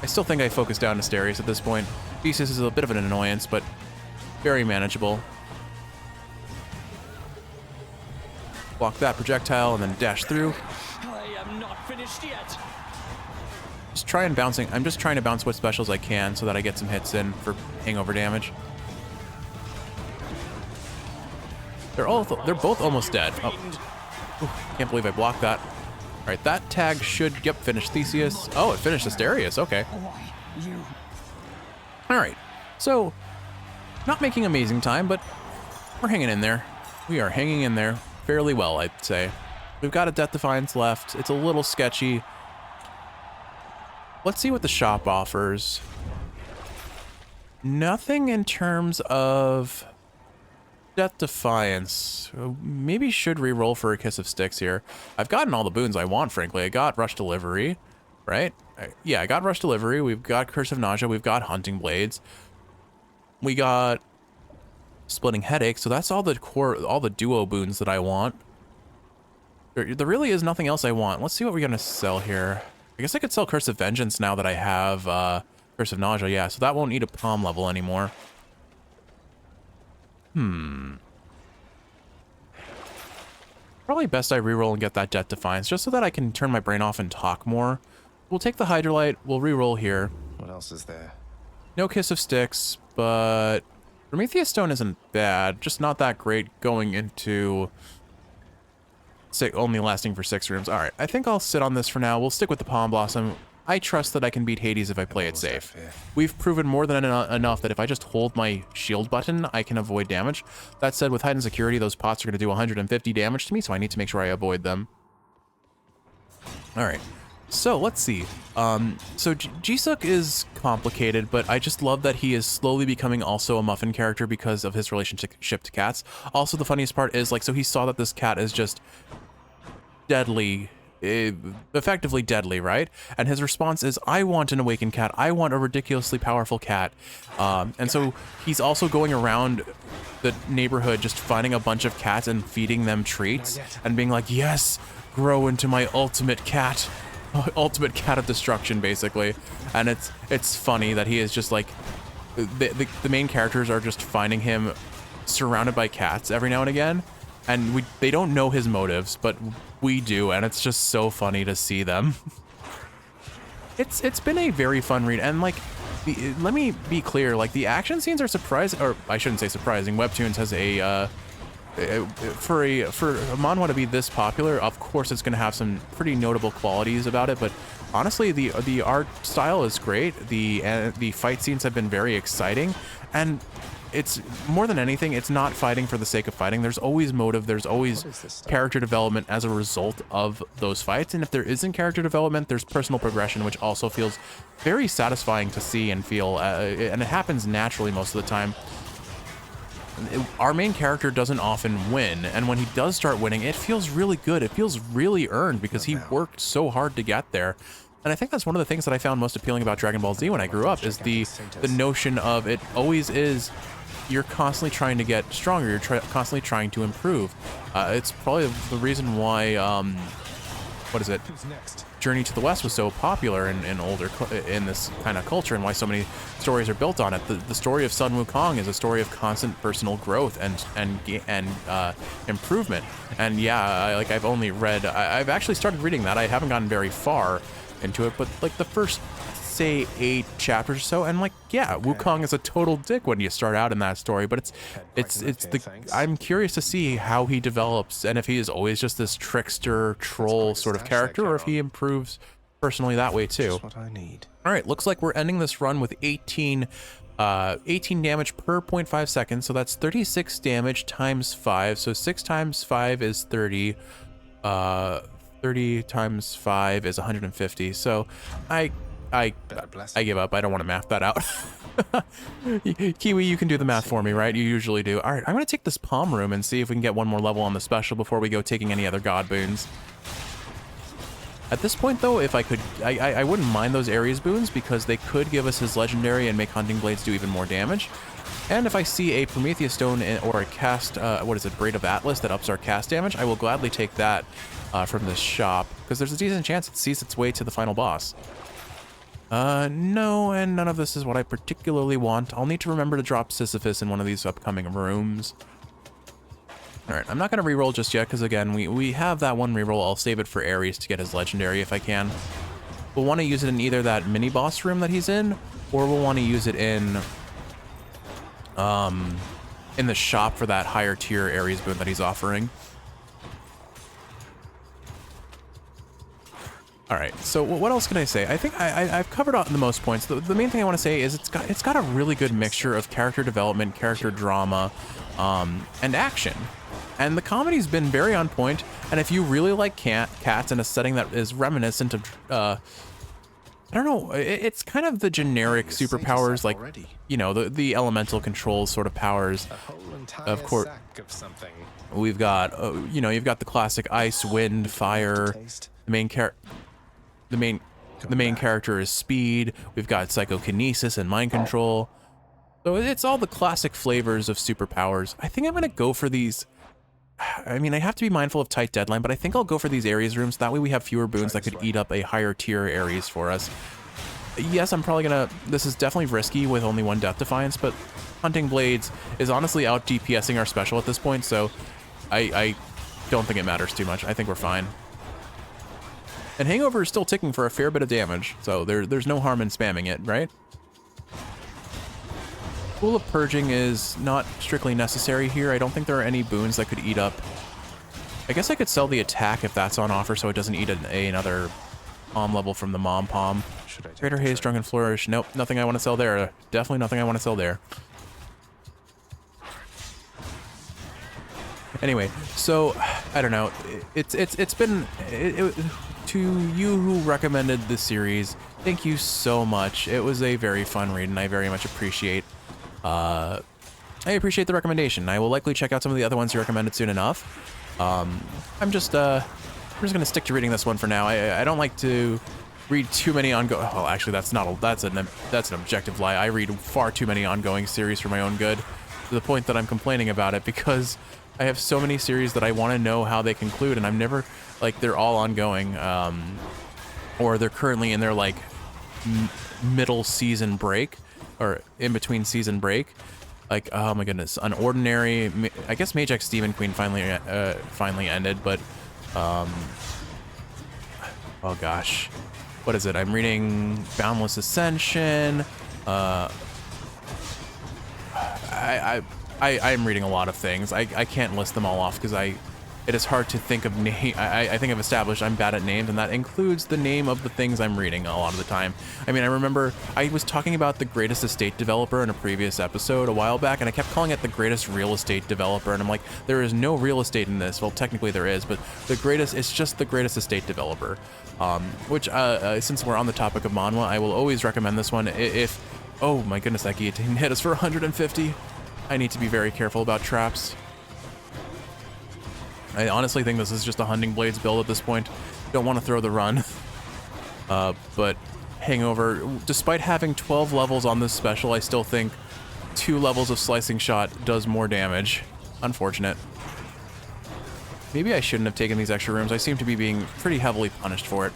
I still think I focus down Asterius at this point. Theseus is a bit of an annoyance, but very manageable. Block that projectile and then dash through. I am not finished yet. I'm just trying to bounce what specials I can so that I get some hits in for hangover damage. They're both almost dead. Oh, ooh, can't believe I blocked that. All right, that tag should, yep, finish Theseus. Oh, it finished Asterius, okay. All right, so not making amazing time, but we're hanging in there. We are hanging in there fairly well, I'd say. We've got a Death Defiance left. It's a little sketchy. Let's see what the shop offers. Nothing in terms of Death Defiance. Maybe should re-roll for a Kiss of Styx here. I've gotten all the boons I want, frankly. I got Rush Delivery, right? Yeah, I got Rush Delivery. We've got Curse of Nausea. We've got Hunting Blades. We got Splitting Headache. So that's all the duo boons that I want. There really is nothing else I want. Let's see what we're gonna sell here. I guess I could sell Curse of Vengeance now that I have Curse of Nausea. Yeah, so that won't need a palm level anymore. Probably best I reroll and get that Death Defiance, just so that I can turn my brain off and talk more. We'll take the Hydrolite, we'll reroll here. What else is there? No Kiss of Styx, but Prometheus Stone isn't bad, just not that great going into only lasting for 6 rooms. All right, I think I'll sit on this for now. We'll stick with the Palm Blossom. I trust that I can beat Hades if I play it safe. We've proven more than enough that if I just hold my shield button, I can avoid damage. That said, with Heightened Security, those pots are going to do 150 damage to me, so I need to make sure I avoid them. All right, so let's see. So Jisuk is complicated, but I just love that he is slowly becoming also a Muffin character because of his relationship to cats. Also, the funniest part is, like, so he saw that this cat is just deadly effectively deadly, right? And his response is, I want an awakened cat. I want a ridiculously powerful cat. And so he's also going around the neighborhood just finding a bunch of cats and feeding them treats and being like, yes, grow into my ultimate cat of destruction, basically. And it's funny that he is just like, the main characters are just finding him surrounded by cats every now and again, and they don't know his motives, but we do, and it's just so funny to see them. It's been a very fun read, and like, let me be clear, like the action scenes are surprising, or I shouldn't say surprising. Webtoons has for a manhwa to be this popular, of course it's going to have some pretty notable qualities about it, but honestly the art style is great. The fight scenes have been very exciting, and it's more than anything, it's not fighting for the sake of fighting. There's always motive, there's always character development as a result of those fights, and if there isn't character development, there's personal progression, which also feels very satisfying to see and feel, and it happens naturally most of the time. Our main character doesn't often win, and when he does start winning, it feels really good. It feels really earned because he worked so hard to get there. And I think that's one of the things that I found most appealing about Dragon Ball Z when I grew up, is the notion of it always is, you're constantly trying to get stronger, you're constantly trying to improve. It's probably the reason why, what is it? Journey to the West was so popular in this kind of culture, and why so many stories are built on it. The story of Sun Wukong is a story of constant personal growth and improvement. And yeah, like I've only read, I've actually started reading that. I haven't gotten very far into it, but like the first, say, 8 chapters or so, and like, yeah, Wukong is a total dick when you start out in that story, but I'm curious to see how he develops, and if he is always just this trickster troll sort of character, or if he improves personally that way too. What I need. All right, looks like we're ending this run with 18 damage per 0.5 seconds, so that's 36 damage times 5, so 6 times 5 is 30. 30 times 5 is 150, so I give up. I don't want to math that out. Kiwi, you can do the math for me, right? You usually do. All right, I'm going to take this palm room and see if we can get one more level on the special before we go taking any other god boons. At this point, though, if I could, I wouldn't mind those Ares boons, because they could give us his legendary and make hunting blades do even more damage. And if I see a Prometheus stone or a cast, what is it, Braid of Atlas that ups our cast damage, I will gladly take that from this shop, because there's a decent chance it sees its way to the final boss. No, and none of this is what I particularly want. I'll need to remember to drop Sisyphus in one of these upcoming rooms. Alright, I'm not going to reroll just yet, because again, we have that one reroll. I'll save it for Ares to get his legendary if I can. We'll want to use it in either that mini-boss room that he's in, or we'll want to use it in the shop for that higher tier Ares boon that he's offering. All right, so what else can I say? I think I've covered on the most points. The main thing I want to say is it's got a really good mixture of character development, character drama, and action. And the comedy's been very on point. And if you really like cats in a setting that is reminiscent of, I don't know, it's kind of the generic superpowers, like, you know, the elemental control sort of powers. Of course, we've got, you know, you've got the classic ice, wind, fire. The main character is speed. We've got psychokinesis and mind control. So it's all the classic flavors of superpowers. I think I'm gonna go for these. I mean, I have to be mindful of tight deadline, but I think I'll go for these Ares rooms. That way we have fewer boons that could eat up a higher tier Ares for us. Yes, I'm probably gonna, this is definitely risky with only 1 Death Defiance, but Hunting Blades is honestly out DPSing our special at this point, so I don't think it matters too much. I think we're fine. And Hangover is still ticking for a fair bit of damage, so there's no harm in spamming it, right? Pool of Purging is not strictly necessary here. I don't think there are any boons that could eat up. I guess I could sell the attack if that's on offer so it doesn't eat another palm level from the Mom Palm. Greater Haze, Drunken Flourish. Nope, nothing I want to sell there. Definitely nothing I want to sell there. Anyway, so I don't know. It's been to you who recommended this series. Thank you so much. It was a very fun read, and I very much appreciate. I appreciate the recommendation. I will likely check out some of the other ones you recommended soon enough. I'm just I'm just gonna stick to reading this one for now. I don't like to read too many ongoing. Oh, actually, that's an objective lie. I read far too many ongoing series for my own good, to the point that I'm complaining about it because I have so many series that I want to know how they conclude, and I'm never like they're all ongoing, or they're currently in their like middle season break or in between season break. Like, oh my goodness, Unordinary. I guess Mage X Demon Queen finally ended, but oh gosh, what is it? I'm reading Boundless Ascension. I'm reading a lot of things. I can't list them all off because it is hard to think of name. I think I've established I'm bad at names, and that includes the name of the things I'm reading a lot of the time. I mean, I remember I was talking about the greatest estate developer in a previous episode a while back, and I kept calling it the greatest real estate developer, and I'm like, there is no real estate in this. Well, technically there is, but it's just the greatest estate developer. Which, since we're on the topic of manhwa, I will always recommend this one. Oh my goodness, that guillotine hit us for 150. I need to be very careful about traps. I honestly think this is just a Hunting Blades build at this point. Don't want to throw the run. But Hangover, despite having 12 levels on this special, I still think 2 levels of Slicing Shot does more damage. Unfortunate. Maybe I shouldn't have taken these extra rooms. I seem to be being pretty heavily punished for it.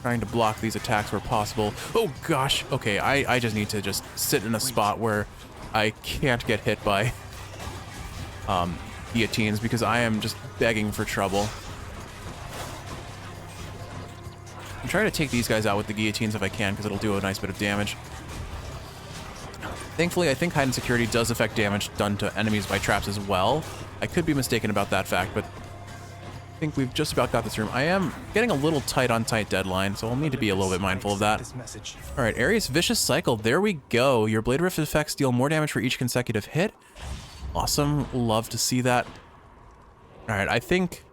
Trying to block these attacks where possible. Oh gosh, okay, I just need to just sit in a spot where I can't get hit by guillotines because I am just begging for trouble. I'm trying to take these guys out with the guillotines if I can because it'll do a nice bit of damage. Thankfully, I think Hide and Security does affect damage done to enemies by traps as well. I could be mistaken about that fact, but I think we've just about got this room. I am getting a little tight on tight deadline, so I'll need to be a little bit mindful of that. All right, Ares Vicious Cycle. There we go. Your Blade Rift effects deal more damage for each consecutive hit. Awesome. Love to see that. All right, I think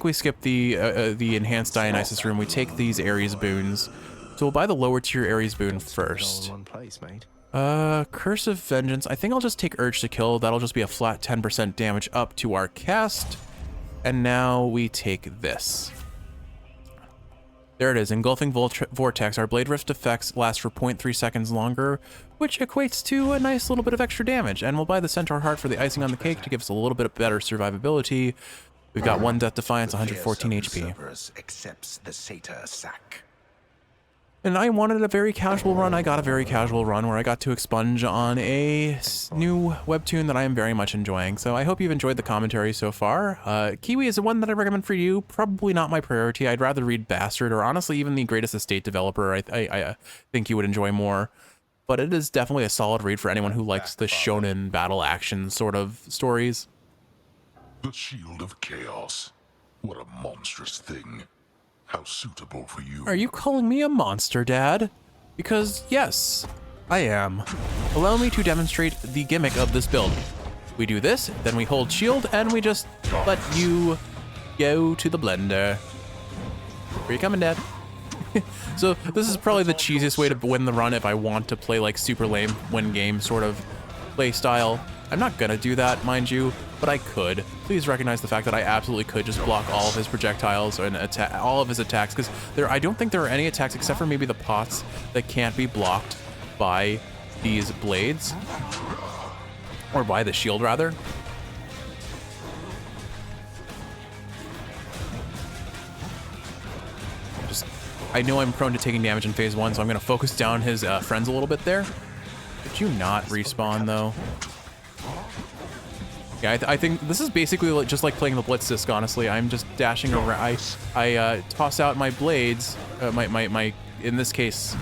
we skip the enhanced Dionysus room. We take these Ares boons. So we'll buy the lower tier Ares boon first. Curse of Vengeance. I think I'll just take Urge to Kill. That'll just be a flat 10% damage up to our cast. And now we take this. There it is, Engulfing Vortex. Our Blade Rift effects last for 0.3 seconds longer, which equates to a nice little bit of extra damage. And we'll buy the Centaur Heart for the icing on the cake to give us a little bit of better survivability. We've got 1 Death Defiance, 114 HP. Accepts the satyr sack. And I wanted a very casual run. I got a very casual run where I got to expunge on a new webtoon that I am very much enjoying. So I hope you've enjoyed the commentary so far. Kiwi is the one that I recommend for you. Probably not my priority. I'd rather read Bastard or honestly even the Greatest Estate Developer. I think you would enjoy more. But it is definitely a solid read for anyone who likes the shonen battle action sort of stories. The Shield of Chaos. What a monstrous thing. How suitable for you. Are you calling me a monster, Dad? Because, yes, I am. Allow me to demonstrate the gimmick of this build. We do this, then we hold shield, and we just let you go to the blender. Where you coming, Dad? So this is probably the cheesiest way to win the run if I want to play like super lame win game sort of play style. I'm not gonna do that, mind you, but I could. Please recognize the fact that I absolutely could just block all of his projectiles and all of his attacks, because I don't think there are any attacks except for maybe the pots that can't be blocked by these blades, or by the shield rather. I know I'm prone to taking damage in phase 1, so I'm gonna focus down his friends a little bit there. Did you not respawn though? Yeah, I think this is basically just like playing the Blitz Disc, honestly. I'm just dashing around. I toss out my blades, my in this case,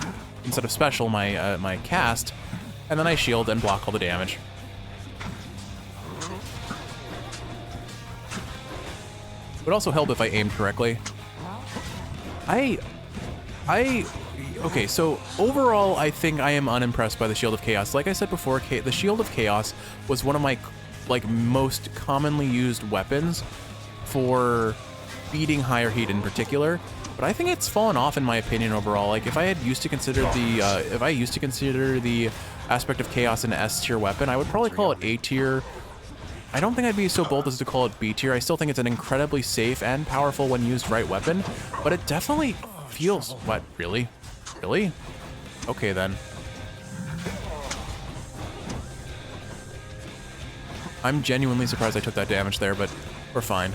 instead of special, my cast, and then I shield and block all the damage. It would also help if I aimed correctly. Okay, so overall, I think I am unimpressed by the Shield of Chaos. Like I said before, the Shield of Chaos was one of my most commonly used weapons for beating higher heat in particular. But I think it's fallen off in my opinion overall. Like if I used to consider the aspect of chaos an S tier weapon, I would probably call it A tier I don't think I'd be so bold as to call it B tier. I still think it's an incredibly safe and powerful when used right weapon, but it definitely feels... What? Really? Really? Okay, then. I'm genuinely surprised I took that damage there, but we're fine.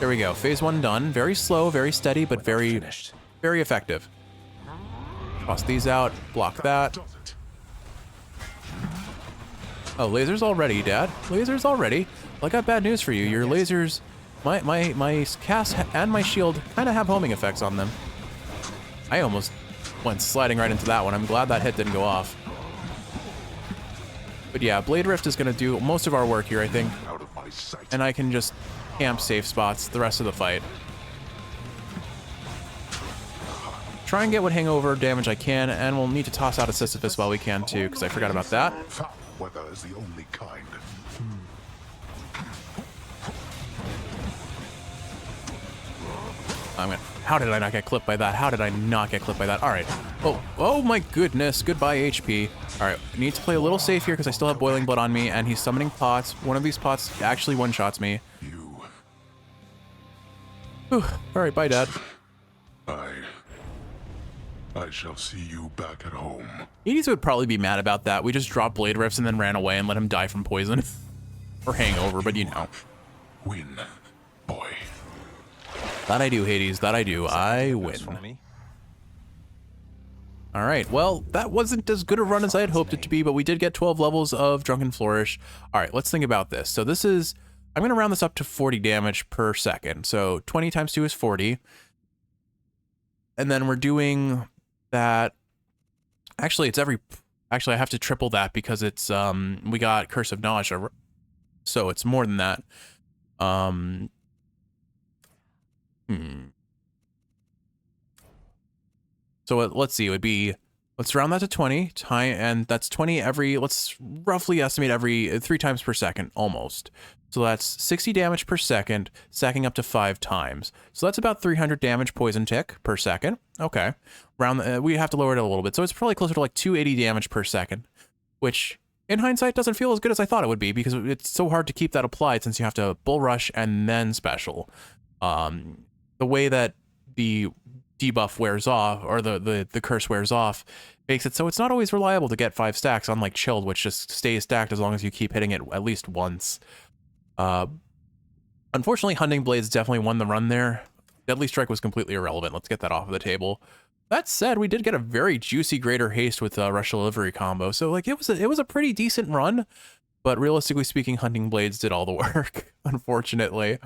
There we go. Phase 1 done. Very slow, very steady, but very effective. Toss these out. Block that. Oh, lasers already, Dad. Lasers already. Well, I got bad news for you. Your lasers, my cast and my shield kind of have homing effects on them. I almost went sliding right into that one. I'm glad that hit didn't go off. But yeah, Blade Rift is going to do most of our work here, I think. And I can just camp safe spots the rest of the fight. Try and get what hangover damage I can, and we'll need to toss out a Sisyphus while we can too, because I forgot about that. Foul weather is the only kind. How did I not get clipped by that? How did I not get clipped by that? All right. Oh my goodness. Goodbye, HP. All right. I need to play a little safe here because I still have Boiling Blood on me, and he's summoning pots. One of these pots actually one-shots me. Whew. All right. Bye, Dad. I shall see you back at home. Hades would probably be mad about that. We just dropped Blade Rifts and then ran away and let him die from poison. Or hangover, but you know. Win, boy. That I do, Hades. That I do. I win. All right. Well, that wasn't as good a run as I had hoped it to be, but we did get 12 levels of Drunken Flourish. All right. Let's think about this. So this is... I'm going to round this up to 40 damage per second. So 20 times 2 is 40. And then we're doing that... Actually, it's every... Actually, I have to triple that because it's... we got Curse of Nausea. So it's more than that. So let's see, it would be, let's round that to 20, and that's 20 every, let's roughly estimate every 3 times per second, almost. So that's 60 damage per second, stacking up to 5 times. So that's about 300 damage poison tick per second. Okay. We have to lower it a little bit. So it's probably closer to like 280 damage per second, which in hindsight doesn't feel as good as I thought it would be because it's so hard to keep that applied since you have to bull rush and then special. The way that the debuff wears off, or the curse wears off, makes it so it's not always reliable to get 5 stacks, unlike Chilled, which just stays stacked as long as you keep hitting it at least once. Unfortunately, Hunting Blades definitely won the run there. Deadly Strike was completely irrelevant. Let's get that off of the table. That said, we did get a very juicy Greater Haste with Rush Delivery combo, so like it was a pretty decent run, but realistically speaking, Hunting Blades did all the work, unfortunately.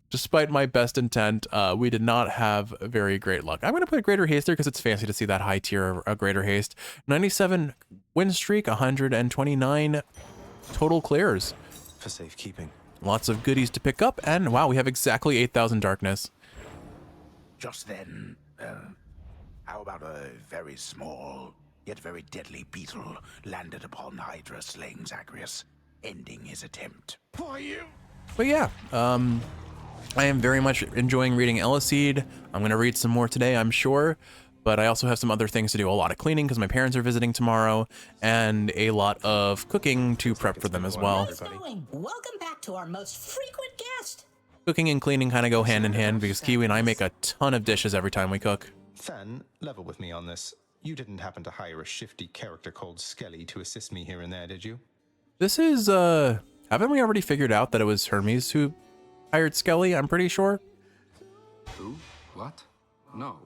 Despite my best intent, we did not have very great luck. I'm going to put Greater Haste there because it's fancy to see that high tier of Greater Haste. 97 win streak, 129 total clears. For safekeeping. Lots of goodies to pick up, and wow, we have exactly 8,000 darkness. Just then, how about a very small, yet very deadly beetle landed upon Hydra, slaying Zagreus, ending his attempt? But yeah, I am very much enjoying reading Eleceed. I'm going to read some more today, I'm sure, but I also have some other things to do. A lot of cleaning because my parents are visiting tomorrow, and a lot of cooking to prep for them as well. Welcome back to our most frequent guest. Cooking and cleaning kind of go hand in hand because Kiwi and I make a ton of dishes every time we cook. Fan, level with me on this. You didn't happen to hire a shifty character called Skelly to assist me here and there, did you? This is, haven't we already figured out that it was Hermes who hired Skelly? I'm pretty sure. Who? What? No.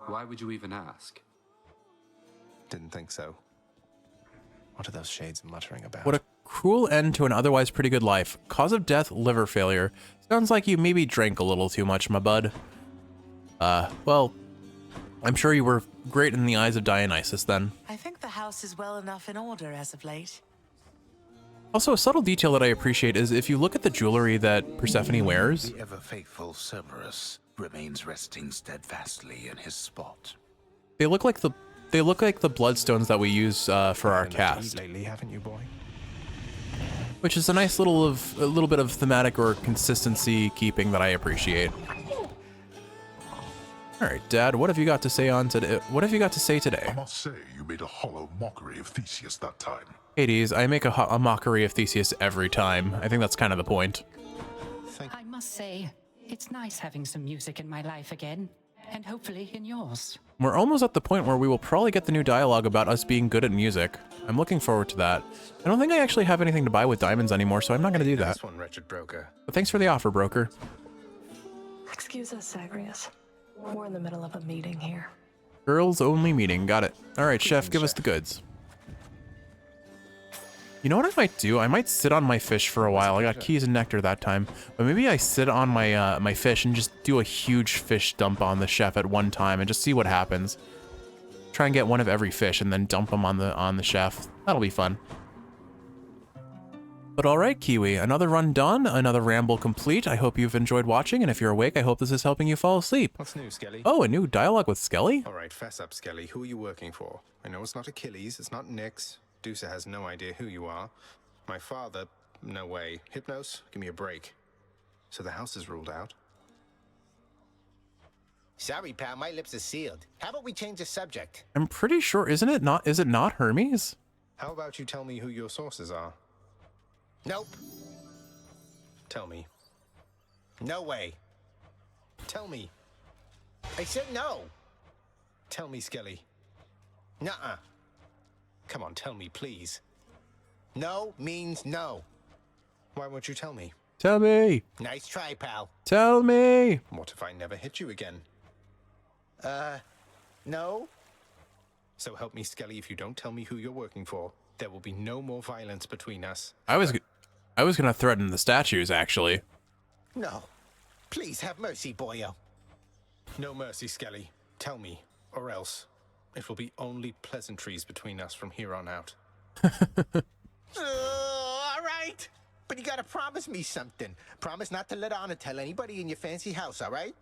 Why would you even ask? Didn't think so. What are those shades muttering about? What a cruel end to an otherwise pretty good life. Cause of death, liver failure. Sounds like you maybe drank a little too much, my bud. Well, I'm sure you were great in the eyes of Dionysus then. I think the house is well enough in order as of late. Also, a subtle detail that I appreciate is if you look at the jewelry that Persephone wears. The ever-faithful Cerberus remains resting steadfastly in his spot. They look like the bloodstones that we use for our cast. Lately, haven't you, boy? Which is a nice little bit of thematic or consistency keeping that I appreciate. All right, Dad, what have you got to say on today? What have you got to say today? I must say, you made a hollow mockery of Theseus that time. Hades, I make a mockery of Theseus every time. I think that's kind of the point. I must say, it's nice having some music in my life again, and hopefully in yours. We're almost at the point where we will probably get the new dialogue about us being good at music. I'm looking forward to that. I don't think I actually have anything to buy with diamonds anymore, so I'm not going to do that. This one, wretched broker. But thanks for the offer, broker. Excuse us, Zagreus. We're in the middle of a meeting here. Girls only meeting. Got it. All right, chef, give us the goods. You know what I might do? I might sit on my fish for a while. I got keys and nectar that time. But maybe I sit on my my fish and just do a huge fish dump on the chef at one time and just see what happens. Try and get one of every fish and then dump them on the chef. That'll be fun. But all right, Kiwi, another run done, another ramble complete. I hope you've enjoyed watching, and if you're awake, I hope this is helping you fall asleep. What's new, Skelly? Oh, a new dialogue with Skelly? All right, fess up, Skelly. Who are you working for? I know it's not Achilles, it's not Nyx. Dusa has no idea who you are. My father, no way. Hypnos, give me a break. So the house is ruled out? Sorry, pal, my lips are sealed. How about we change the subject? I'm pretty sure, is it not Hermes? How about you tell me who your sources are? Nope. Tell me. No way. Tell me. I said no. Tell me, Skelly. Nuh-uh. Come on, tell me, please. No means no. Why won't you tell me? Tell me. Nice try, pal. Tell me. What if I never hit you again? No. So help me, Skelly, if you don't tell me who you're working for, there will be no more violence between us. I was gonna threaten the statues, actually. No. Please have mercy, boyo. No mercy, Skelly. Tell me, or else it will be only pleasantries between us from here on out. All right. But you gotta promise me something. Promise not to let Anna tell anybody in your fancy house, all right?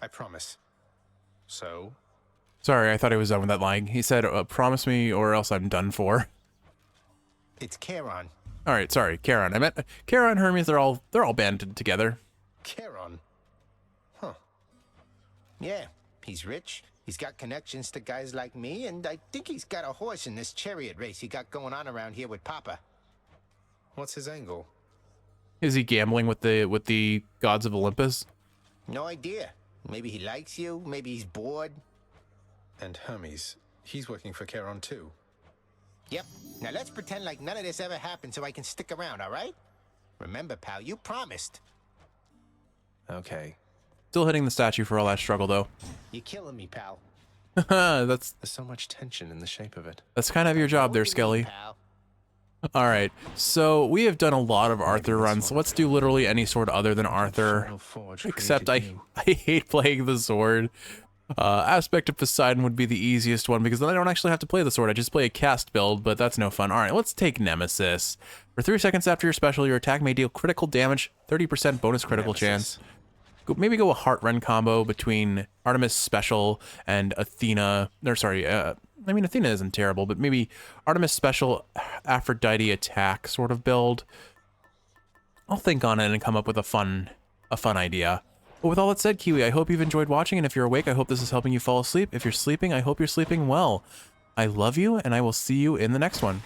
I promise. So? Sorry, I thought he was done with that line. He said, promise me or else I'm done for. It's Charon. All right, sorry, Charon. I meant Charon, Hermes, they're all banded together. Charon? Huh. Yeah, he's rich. He's got connections to guys like me, and I think he's got a horse in this chariot race he got going on around here with Papa. What's his angle? Is he gambling with the gods of Olympus? No idea. Maybe he likes you, maybe he's bored. And Hermes, he's working for Charon too. Yep. Now let's pretend like none of this ever happened so I can stick around, all right? Remember, pal, you promised. Okay. Still hitting the statue for all that struggle, though. You're killing me, pal. There's so much tension in the shape of it. That's kind of your job there, Skelly. All right, so we have done a lot of Arthur runs. So let's do literally any sword other than Arthur. Except I hate playing the sword. Aspect of Poseidon would be the easiest one because then I don't actually have to play the sword. I just play a cast build, but that's no fun. All right, let's take Nemesis. For 3 seconds after your special, your attack may deal critical damage, 30% bonus critical chance. Maybe go a heart run combo between Artemis Special and Athena. Or sorry, I mean Athena isn't terrible, but maybe Artemis Special Aphrodite attack sort of build. I'll think on it and come up with a fun idea. But with all that said, Kiwi, I hope you've enjoyed watching, and if you're awake, I hope this is helping you fall asleep. If you're sleeping, I hope you're sleeping well. I love you, and I will see you in the next one.